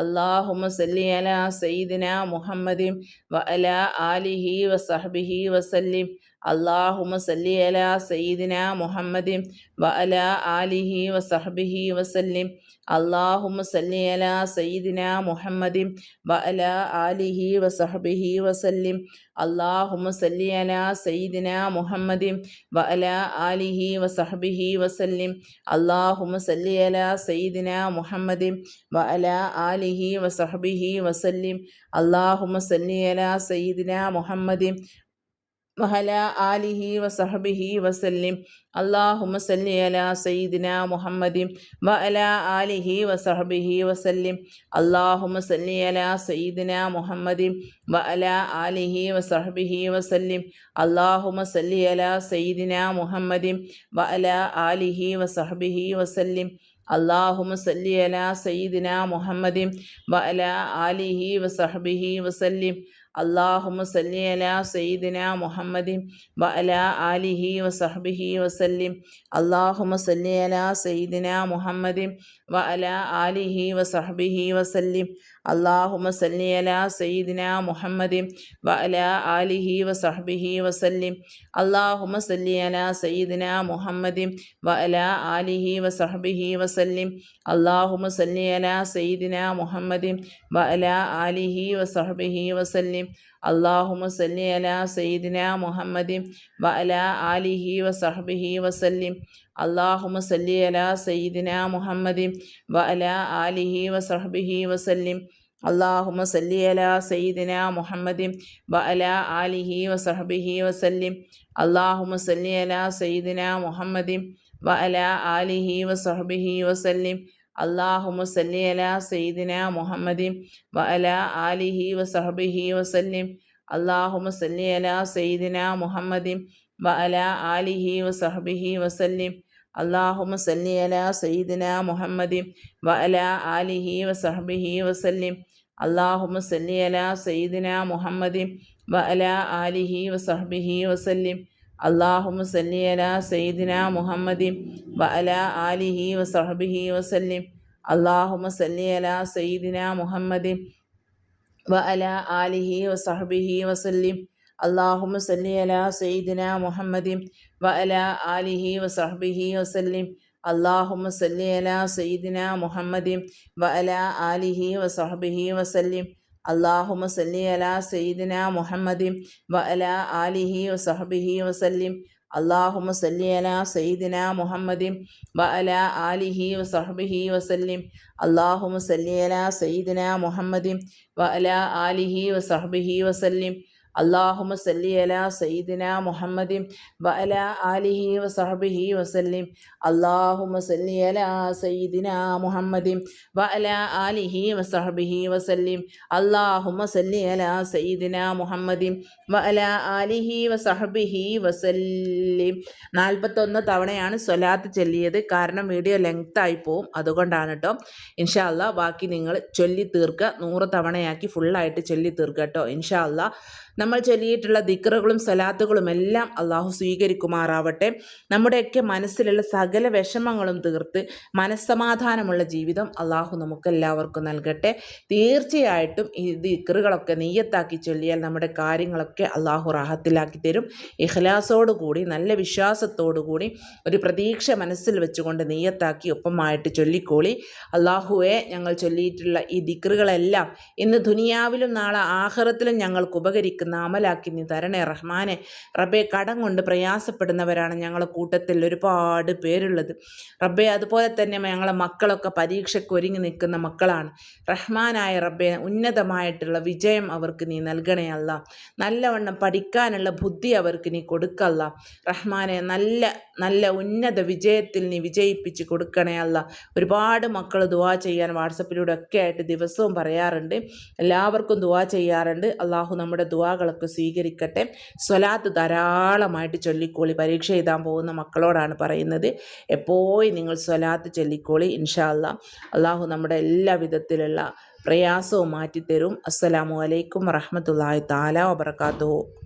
اللهم صل على سيدنا محمد وعلى آله وصحبه وسلم. اللهم صل على سيدنا محمد وعلى آله وصحبه وسلم. اللهم صل على سيدنا محمد وعلى آله وصحبه وسلم. اللهم صل على سيدنا محمد وعلى آله وصحبه وسلم. اللهم صل على سيدنا محمد وعلى آله وصحبه وسلم. اللهم صل على سيدنا محمد وعلى آله وصحبه وسلم. اللهم صل على سيدنا محمد وعلى آله وصحبه وسلم. اللهم صل على سيدنا محمد وعلى آله وصحبه وسلم. اللهم صل على سيدنا محمد وعلى آله وصحبه وسلم. اللهم صل على سيدنا محمد وعلى آله وصحبه وسلم. اللهم صل على سيدنا محمد وعلى آله وصحبه وسلم. اللهم صل على سيدنا محمد وعلى آله وصحبه وسلم. اللهم صل على سيدنا محمد وعلى آله وصحبه وسلم. اللهم صل على سيدنا محمد وعلى آله وصحبه وسلم. اللهم صل على سيدنا محمد وعلى آله وصحبه وسلم. اللهم صل على سيدنا محمد وعلى آله وصحبه وسلم. اللهم صل على سيدنا محمد وعلى آله وصحبه وسلم. اللهم صل على سيدنا محمد وعلى آله وصحبه وسلم. اللهم صل على سيدنا محمد وعلى آله وصحبه وسلم. اللهم صل على سيدنا محمد وعلى آله وصحبه وسلم. اللهم صل على سيدنا محمد وعلى آله وصحبه وسلم. اللهم صل على سيدنا محمد وعلى آله وصحبه وسلم. اللهم صل على سيدنا محمد وعلى آله وصحبه وسلم. اللهم صل على سيدنا محمد وعلى آله وصحبه وسلم. اللهم صل على سيدنا محمد وعلى آله وصحبه وسلم. اللهم صل على سيدنا محمد وعلى آله وصحبه وسلم. اللهم صل على سيدنا محمد وعلى آله وصحبه وسلم. اللهم صل على سيدنا محمد وعلى آله وصحبه وسلم. اللهم صل على سيدنا محمد وعلى آله وصحبه وسلم. اللهم صل على سيدنا محمد وعلى آله وصحبه وسلم. اللهم صل على سيدنا محمد وعلى آله وصحبه وسلم. اللهم صل على سيدنا محمد وعلى آله وصحبه وسلم. اللهم صل على سيدنا محمد وعلى آله وصحبه وسلم. 41 തവണയാണ് സ്വലാത്ത് ചൊല്ലിയത്. കാരണം വീഡിയോ ലെങ്തായി പോവും, അതുകൊണ്ടാണ് കേട്ടോ. ഇൻഷാ അല്ലാ ബാക്കി നിങ്ങൾ ചൊല്ലി തീർക്കുക. 100 തവണയാക്കി ഫുള്ളായിട്ട് ചൊല്ലി തീർക്കുക കേട്ടോ. ഇൻഷാ അല്ലാ നമ്മൾ ചൊല്ലിയിട്ടുള്ള ദിക്റുകളും സലാത്തുകളും എല്ലാം അള്ളാഹു സ്വീകരിക്കുമാറാവട്ടെ. നമ്മുടെയൊക്കെ മനസ്സിലുള്ള സകല വിഷമങ്ങളും തീർത്ത് മനസ്സമാധാനമുള്ള ജീവിതം അള്ളാഹു നമുക്കെല്ലാവർക്കും നൽകട്ടെ. തീർച്ചയായിട്ടും ഈ ദിക്റുകളൊക്കെ നീയത്താക്കി ചൊല്ലിയാൽ നമ്മുടെ കാര്യങ്ങളൊക്കെ അള്ളാഹു റാഹത്തിലാക്കി തരും. ഇഖ്ലാസോടുകൂടി നല്ല വിശ്വാസത്തോടുകൂടി ഒരു പ്രതീക്ഷ മനസ്സിൽ വെച്ചുകൊണ്ട് നീയത്താക്കി ഒപ്പമായിട്ട് ചൊല്ലിക്കോളി. അള്ളാഹുവെ, ഞങ്ങൾ ചൊല്ലിയിട്ടുള്ള ഈ ദിക്റുകളെല്ലാം ഇന്ന് ദുനിയാവിലും നാളെ ആഖിറത്തിലും ഞങ്ങൾക്ക് ഉപകരിക്കുന്ന അമലാക്കി നീ തരണേ റഹ്മാനെ. റബ്ബെ, കടം കൊണ്ട് പ്രയാസപ്പെടുന്നവരാണ് ഞങ്ങളെ കൂട്ടത്തിൽ ഒരുപാട് പേരുള്ളത് റബ്ബെ. അതുപോലെ തന്നെ ഞങ്ങളെ മക്കളൊക്കെ പരീക്ഷയ്ക്ക് ഒരുങ്ങി നിൽക്കുന്ന മക്കളാണ്. റഹ്മാനായ റബ്ബെ, ഉന്നതമായിട്ടുള്ള വിജയം അവർക്ക് നീ നൽകണേ അല്ല. നല്ലവണ്ണം പഠിക്കാനുള്ള ബുദ്ധി അവർക്ക് നീ കൊടുക്കല്ല റഹ്മാനെ. നല്ല നല്ല ഉന്നത വിജയത്തിൽ നീ വിജയിപ്പിച്ച് കൊടുക്കണേ അല്ല. ഒരുപാട് മക്കൾ ദുആ ചെയ്യാൻ വാട്സപ്പിലൂടെ ഒക്കെ ആയിട്ട് ദിവസവും പറയാറുണ്ട്. എല്ലാവർക്കും ദുആ ചെയ്യാറുണ്ട്. അള്ളാഹു നമ്മുടെ ദുആകളൊക്കെ സ്വീകരിക്കട്ടെ. സ്വലാത്ത് ധാരാളമായിട്ട് ചൊല്ലിക്കോളി. പരീക്ഷ എഴുതാൻ പോകുന്ന മക്കളോടാണ് പറയുന്നത്. എപ്പോഴും നിങ്ങൾ സ്വലാത്ത് ചൊല്ലിക്കോളി. ഇൻഷാ അല്ലാ അള്ളാഹു നമ്മുടെ എല്ലാ വിധത്തിലുള്ള പ്രയാസവും മാറ്റിത്തരും. അസ്സലാമു അലൈക്കും വറഹ്മത്തുള്ളാഹി തആല വബറകാതുഹു.